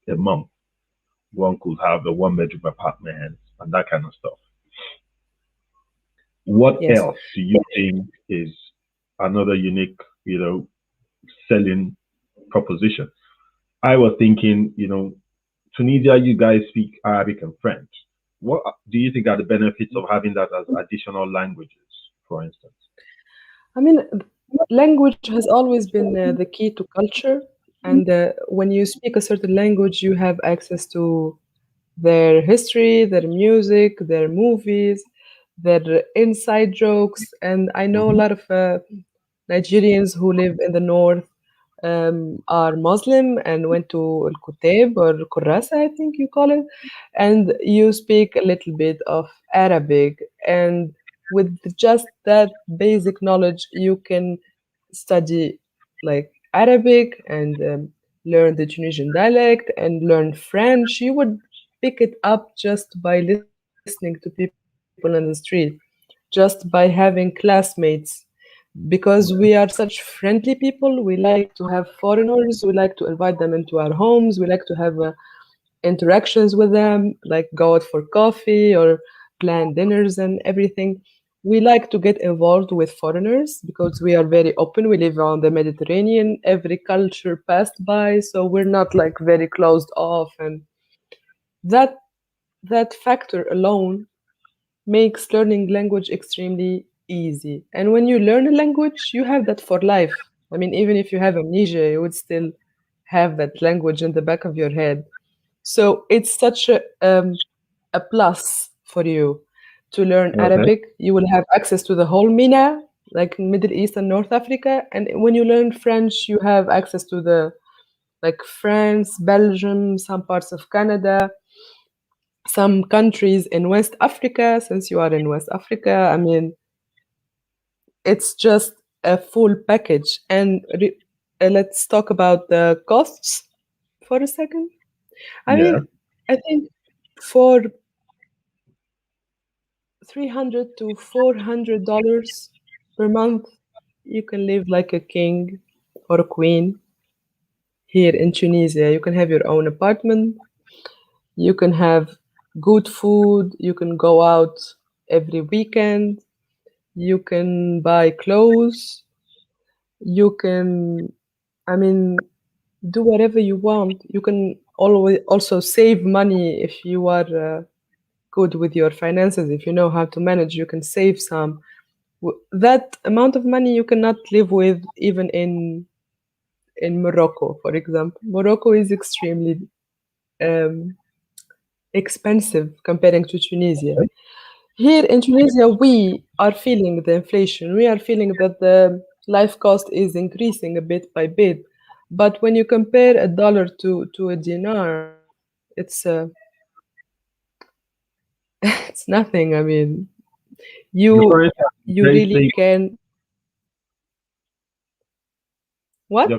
S1: a month, one could have a one-bedroom apartment and that kind of stuff. What
S3: Yes.
S1: else do you think is another unique, selling proposition? I was thinking, Tunisia, you guys speak Arabic and French. What do you think are the benefits of having that as additional languages, for instance?
S3: I mean, language has always been the key to culture. And when you speak a certain language, you have access to their history, their music, their movies, their inside jokes. And I know a
S1: Hmm.
S3: lot of Nigerians who live in the north are Muslim and went to Al Kuteb or Kurasa, I think you call it, and you speak a little bit of Arabic. And with just that basic knowledge, you can study Arabic and learn the Tunisian dialect and learn French. You would pick it up just by listening to people on the street, just by having classmates because we are such friendly people. We like to have foreigners. We like to invite them into our homes. We like to have interactions with them, like go out for coffee or plan dinners and everything. We like to get involved with foreigners because we are very open. We live on the Mediterranean. Every culture passed by, so we're not like very closed off, and that that factor alone makes learning language extremely easy. And when you learn a language, you have that for life. I mean, even if you have amnesia, you would still have that language in the back of your head. So it's such a plus for you to learn
S1: Okay.
S3: Arabic. You will have access to the whole MENA, like Middle East and North Africa. And when you learn French, you have access to the like France, Belgium, some parts of Canada, some countries in West Africa. Since you are in West Africa, I mean, it's just a full package. And let's talk about the costs for a second. I
S1: Yeah.
S3: mean, I think for $300 to $400 per month, you can live like a king or a queen here in Tunisia. You can have your own apartment. You can have good food. You can go out every weekend. You can buy clothes. You can, I mean, do whatever you want. You can always also save money if you are good with your finances. If you know how to manage, you can save some. That amount of money you cannot live with even in Morocco, for example. Morocco is extremely um, expensive comparing to Tunisia. Here in Tunisia, we are feeling the inflation. We are feeling that the life cost is increasing a bit by bit. But when you compare a dollar to a dinar, it's it's nothing. I mean,
S1: Your
S3: you
S1: currency has been
S3: you
S1: very
S3: really
S1: stable.
S3: can what?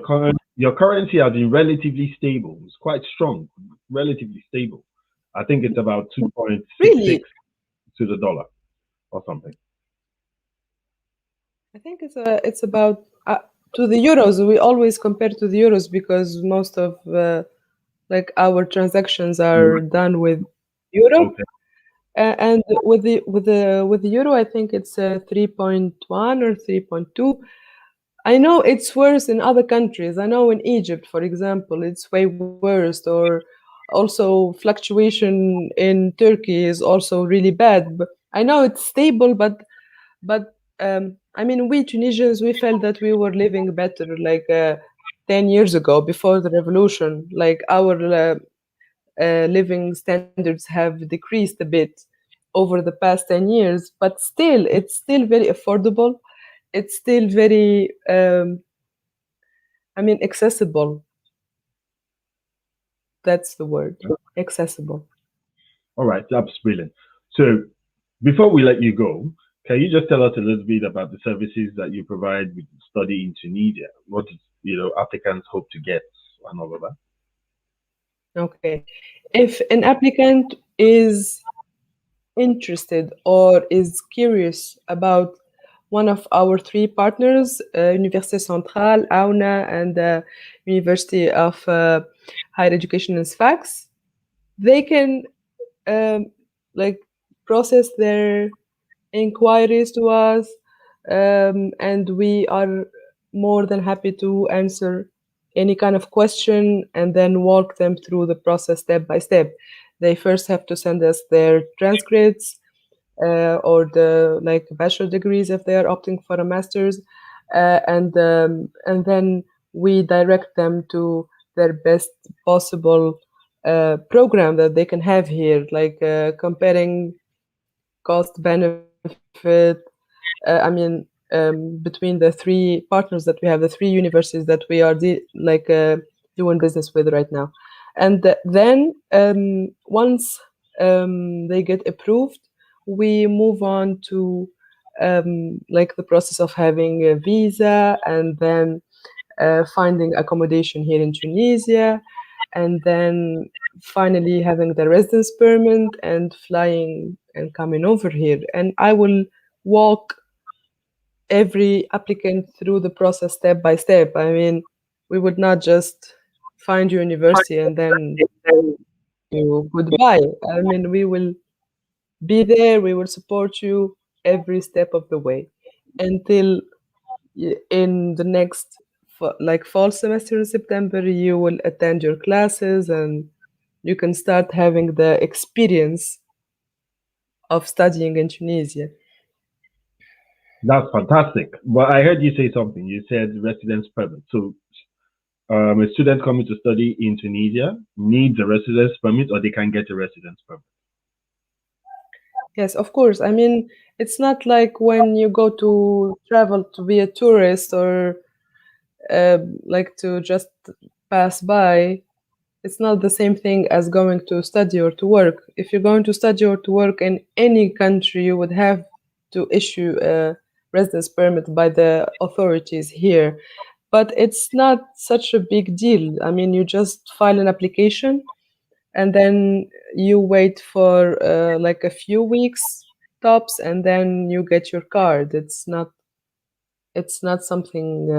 S1: Your currency has been relatively stable. It's quite strong, relatively stable. I think it's about 2.66
S3: Really?
S1: to the dollar or something.
S3: I think it's about to the euros. We always compare to the euros because most of like our transactions are done with Europe.
S1: Okay.
S3: And with the euro, I think it's 3.1 or 3.2. I know it's worse in other countries. I know in Egypt, for example, it's way worse. Or also fluctuation in Turkey is also really bad. But I know it's stable, but I mean, we Tunisians, we felt that we were living better like 10 years ago before the revolution. Like our living standards have decreased a bit over the past 10 years, but still, it's still very affordable. It's still very, I mean, accessible. That's the word, accessible.
S1: All right, that's brilliant. So before we let you go, can you just tell us a little bit about the services that you provide with study in Tunisia? What applicants hope to get and all of that?
S3: Okay. If an applicant is interested or is curious about one of our three partners, Université Centrale, AUNA, and the University of Higher Education and Sfax, they can um, like process their inquiries to us, and we are more than happy to answer any kind of question and then walk them through the process step by step. They first have to send us their transcripts or the like bachelor degrees if they are opting for a master's, and then we direct them to their best possible program that they can have here, like comparing cost benefit. Between the three partners that we have, the three universities that we are doing business with right now, and then once they get approved, we move on to like the process of having a visa, and then finding accommodation here in Tunisia, and then finally having the residence permit and flying and coming over here. And I will walk every applicant through the process step by step. I mean, we would not just find your university and then you goodbye. I mean, we will be there, we will support you every step of the way until in the next like fall semester in September, you will attend your classes and you can start having the experience of studying in Tunisia.
S1: That's fantastic. But I heard you say something. You said residence permit. So a student coming to study in Tunisia needs a residence permit, or they can get a residence permit.
S3: Yes, of course. I mean, it's not like when you go to travel to be a tourist or like to just pass by. It's not the same thing as going to study or to work. If you're going to study or to work in any country, you would have to issue a residence permit by the authorities here. But it's not such a big deal. I mean, you just file an application and then you wait for like a few weeks tops, and then you get your card. It's not something.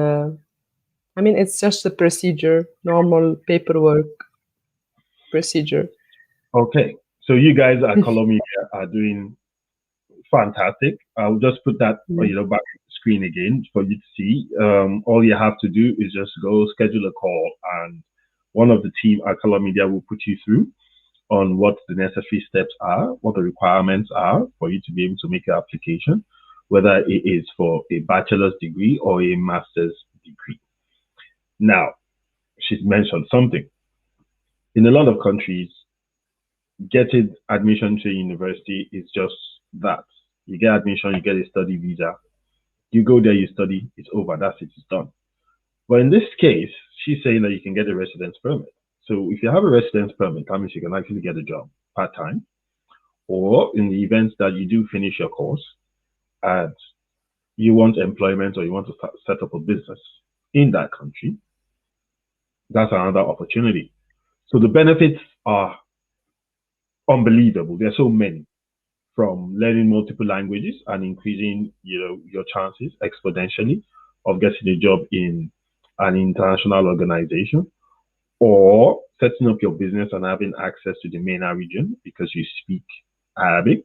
S3: I mean, it's just a procedure, normal paperwork procedure.
S1: Okay. So you guys at Colombia are doing fantastic. I'll just put that back on the screen again for you to see. All you have to do is just go schedule a call, and one of the team at Color Media will put you through on what the necessary steps are, what the requirements are for you to be able to make your application, whether it is for a bachelor's degree or a master's degree. Now, she's mentioned something. In a lot of countries, getting admission to a university is just that. You get admission, you get a study visa, you go there, you study, it's over, that's it, it's done. But in this case, she's saying that you can get a residence permit. So if you have a residence permit, that means you can actually get a job part-time, or in the event that you do finish your course and you want employment or you want to set up a business in that country, that's another opportunity. So the benefits are unbelievable. There are so many, from learning multiple languages and increasing, your chances exponentially of getting a job in an international organization, or setting up your business and having access to the MENA region because you speak Arabic,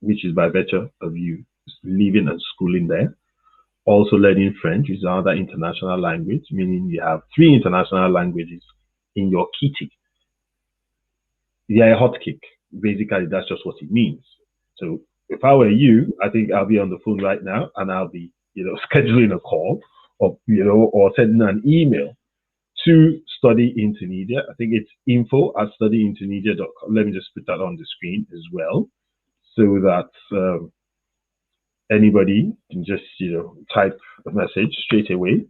S1: which is by virtue of you living and schooling there. Also learning French, which is another international language, meaning you have 3 international languages in your kitty. Yeah, a hotcake. Basically, that's just what it means. So if I were you, I think I'll be on the phone right now and I'll be, scheduling a call or sending an email to Study in Tunisia. I think it's info@studyintunisia.com. Let me just put that on the screen as well, so that anybody can just, type a message straight away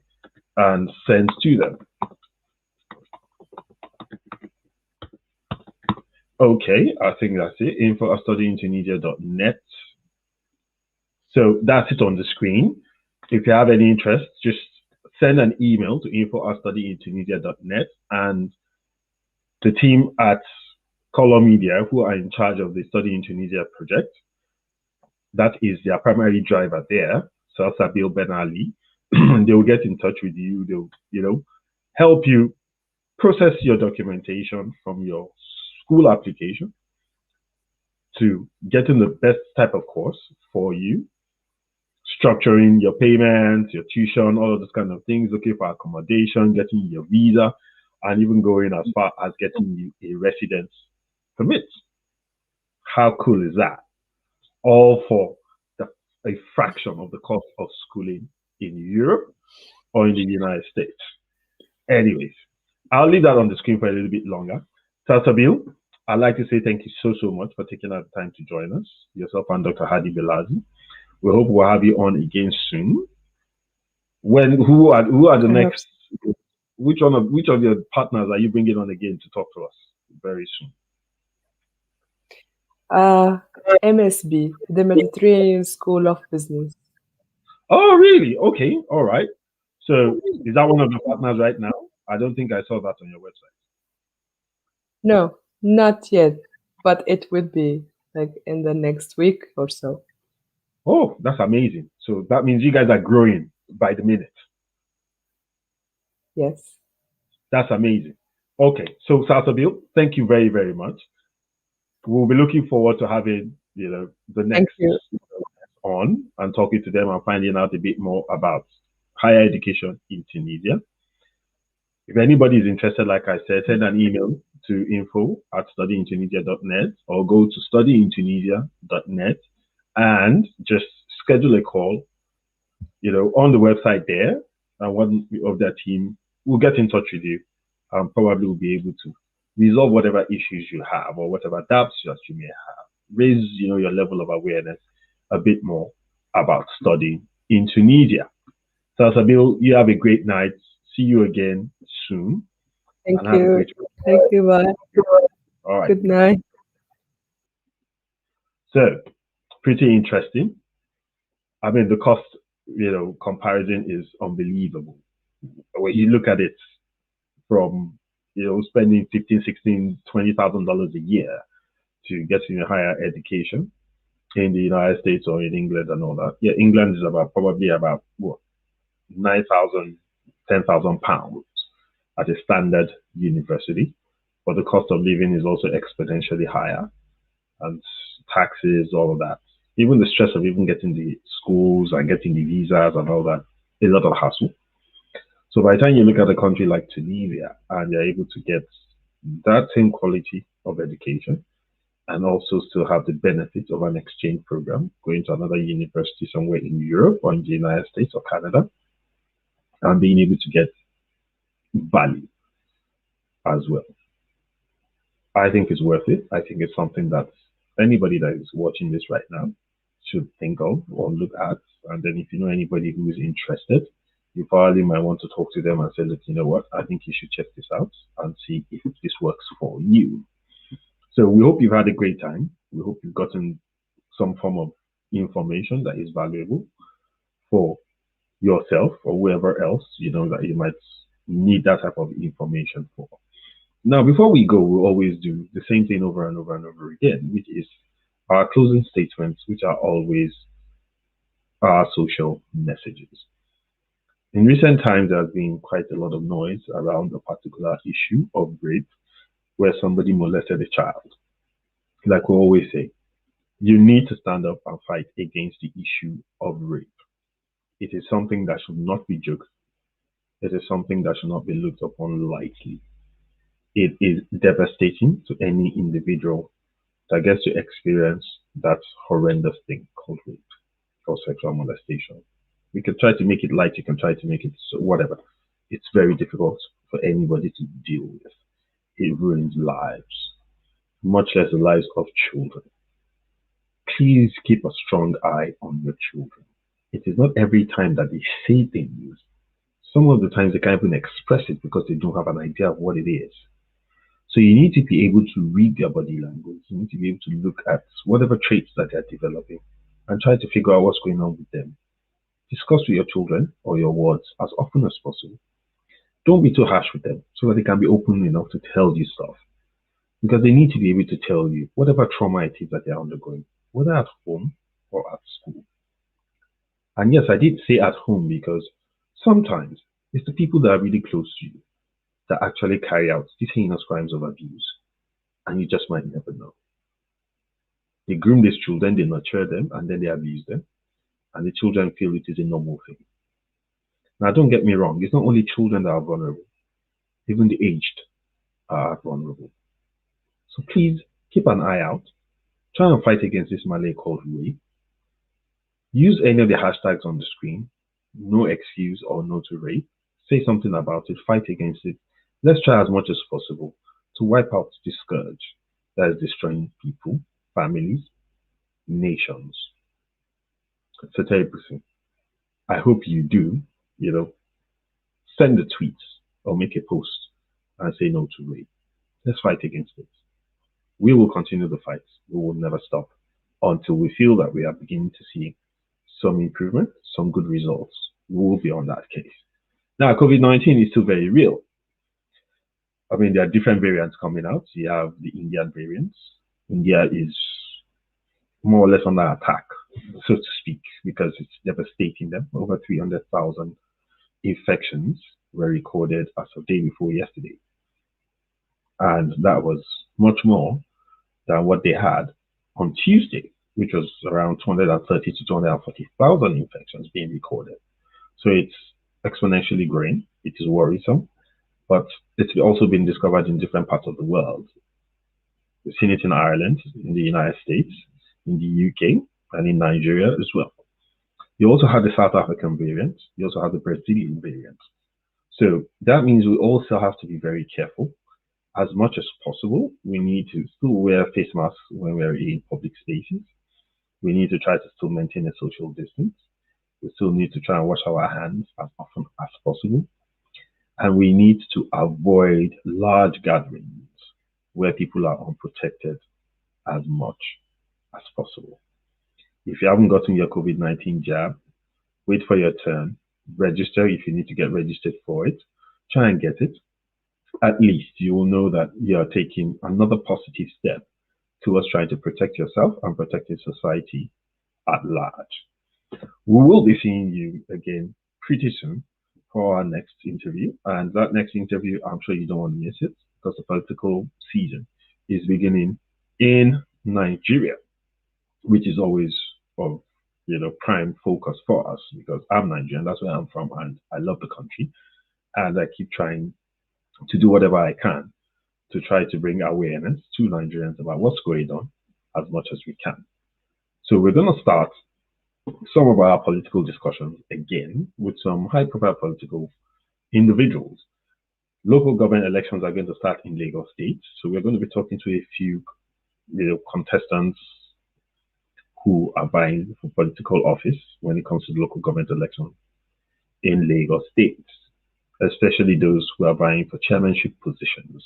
S1: and send to them. Okay, I think that's it. info@studyintunisia.net. So that's it on the screen. If you have any interest, just send an email to info@studyintunisia.net, and the team at Color Media, who are in charge of the Study in Tunisia project, that is their primary driver there, Salsabil Ben Ali. They will get in touch with you. They'll, help you process your documentation from your school application to getting the best type of course for you, structuring your payments, your tuition, all of those kind of things, looking for accommodation, getting your visa, and even going as far as getting you a residence permit. How cool is that? All for a fraction of the cost of schooling in Europe or in the United States. Anyways, I'll leave that on the screen for a little bit longer. Salsabil, I'd like to say thank you so much for taking out the time to join us, yourself and Dr. Hedi Belazi. We hope we'll have you on again soon. Who are the next? Which of your partners are you bringing on again to talk to us very soon?
S3: MSB, the Mediterranean School of Business.
S1: Oh, really? Okay, all right. So is that one of the partners right now? I don't think I saw that on your website.
S3: No, not yet, but it will be like in the next week or so.
S1: Oh, that's amazing. So that means you guys are growing by the minute.
S3: Yes.
S1: That's amazing. Okay, so Salsabil, thank you very, very much. We'll be looking forward to having, the
S3: Thank
S1: next
S3: you.
S1: on and talking to them and finding out a bit more about higher education in Tunisia. If anybody is interested, like I said, send an email to info@studyintunisia.net or go to studyintunisia.net and just schedule a call, on the website there, and one of their team will get in touch with you and probably will be able to resolve whatever issues you have or whatever doubts that you may have. Raise, your level of awareness a bit more about studying in Tunisia. So, Sabil, you have a great night. See you again soon
S3: Thank
S1: and have a
S3: you.
S1: great
S3: Thank you. Bye.
S1: All right.
S3: Good night.
S1: So, pretty interesting. I mean, the cost, comparison is unbelievable. When you look at it from, spending 15, 16, $20,000 a year to getting a higher education in the United States or in England and all that. Yeah, England is probably about what, 9,000, 10,000 pounds at a standard university. But the cost of living is also exponentially higher, and taxes, all of that. Even the stress of even getting the schools and getting the visas and all that, a lot of hassle. So by the time you look at a country like Tunisia and you're able to get that same quality of education and also still have the benefits of an exchange program, going to another university somewhere in Europe or in the United States or Canada, and being able to get value as well. I think it's worth it. I think it's something that anybody that is watching this right now should think of or look at. And then if you know anybody who is interested, you probably might want to talk to them and say, look, you know what, I think you should check this out and see if this works for you. So we hope you've had a great time. We hope you've gotten some form of information that is valuable for yourself or whoever else, that you might need that type of information for. Now, before we go, we always do the same thing over and over and over again, which is our closing statements, which are always our social messages. In recent times, there has been quite a lot of noise around a particular issue of rape where somebody molested a child. Like we always say, you need to stand up and fight against the issue of rape. It is something that should not be joked. It is something that should not be looked upon lightly. It is devastating to any individual that gets to experience that horrendous thing called rape or sexual molestation. We can try to make it light, you can try to make it whatever. It's very difficult for anybody to deal with. It ruins lives, much less the lives of children. Please keep a strong eye on your children. It is not every time that they say things. Some of the times they can't even express it because they don't have an idea of what it is. So you need to be able to read their body language. You need to be able to look at whatever traits that they're developing and try to figure out what's going on with them. Discuss with your children or your wards as often as possible. Don't be too harsh with them so that they can be open enough to tell you stuff. Because they need to be able to tell you whatever trauma it is that they're undergoing, whether at home or at school. And yes, I did say at home because sometimes it's the people that are really close to you that actually carry out these heinous crimes of abuse. And you just might never know. They groom these children, they nurture them, and then they abuse them. And the children feel it is a normal thing. Now, don't get me wrong, it's not only children that are vulnerable, even the aged are vulnerable. So please keep an eye out. Try and fight against this malady called rape. Use any of the hashtags on the screen. No excuse or no to rape. Say something about it. Fight against it. Let's try as much as possible to wipe out this scourge that is destroying people, families, nations. It's a terrible thing. I hope you do, send a tweet or make a post and say no to rape. Let's fight against it. We will continue the fight. We will never stop until we feel that we are beginning to see some improvement, some good results. We will be on that case. Now, COVID-19 is still very real. I mean, there are different variants coming out. You have the Indian variants. India is more or less under attack so to speak, because it's devastating them. Over 300,000 infections were recorded as of day before yesterday. And that was much more than what they had on Tuesday, which was around 230 to 240,000 infections being recorded. So it's exponentially growing. It is worrisome, but it's also been discovered in different parts of the world. We've seen it in Ireland, in the United States, in the UK, and in Nigeria as well. You also have the South African variant. You also have the Brazilian variant. So that means we also have to be very careful. As much as possible, we need to still wear face masks when we're in public spaces. We need to try to still maintain a social distance. We still need to try and wash our hands as often as possible. And we need to avoid large gatherings where people are unprotected as much as possible. If you haven't gotten your COVID-19 jab, wait for your turn. Register if you need to get registered for it. Try and get it. At least you will know that you are taking another positive step towards trying to protect yourself and protecting society at large. We will be seeing you again pretty soon for our next interview. And that next interview, I'm sure you don't want to miss it because the political season is beginning in Nigeria, which is always of prime focus for us because I'm Nigerian, that's where I'm from, and I love the country. And I keep trying to do whatever I can to try to bring awareness to Nigerians about what's going on as much as we can. So we're going to start some of our political discussions again with some high-profile political individuals. Local government elections are going to start in Lagos State, so we're going to be talking to a few contestants who are vying for political office when it comes to local government elections in Lagos State, especially those who are vying for chairmanship positions.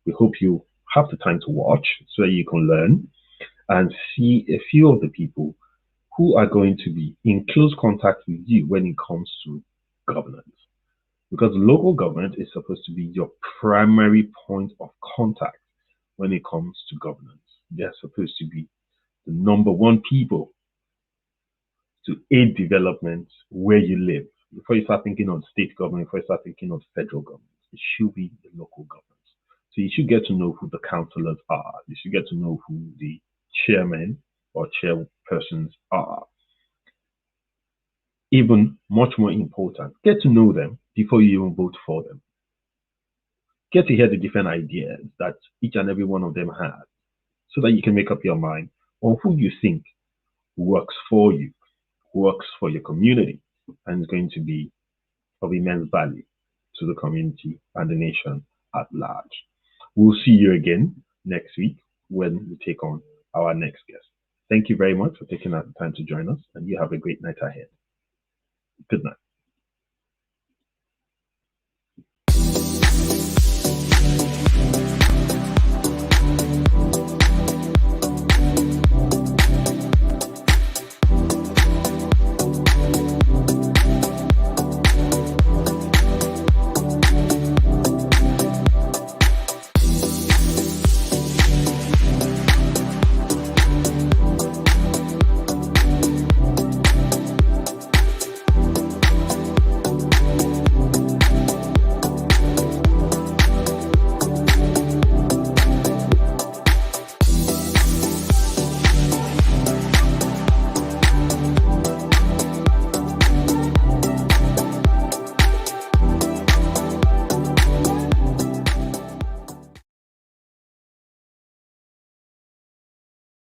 S1: We hope you have the time to watch so that you can learn and see a few of the people who are going to be in close contact with you when it comes to governance. Because local government is supposed to be your primary point of contact when it comes to governance. They're supposed to be the number one people to aid development where you live. Before you start thinking of state government, before you start thinking of federal government, it should be the local government. So you should get to know who the councillors are. You should get to know who the chairmen or chairpersons are. Even much more important, get to know them before you even vote for them. Get to hear the different ideas that each and every one of them has so that you can make up your mind on who you think works for you, works for your community, and is going to be of immense value to the community and the nation at large. We'll see you again next week when we take on our next guest. Thank you very much for taking the time to join us, and you have a great night ahead. Good night.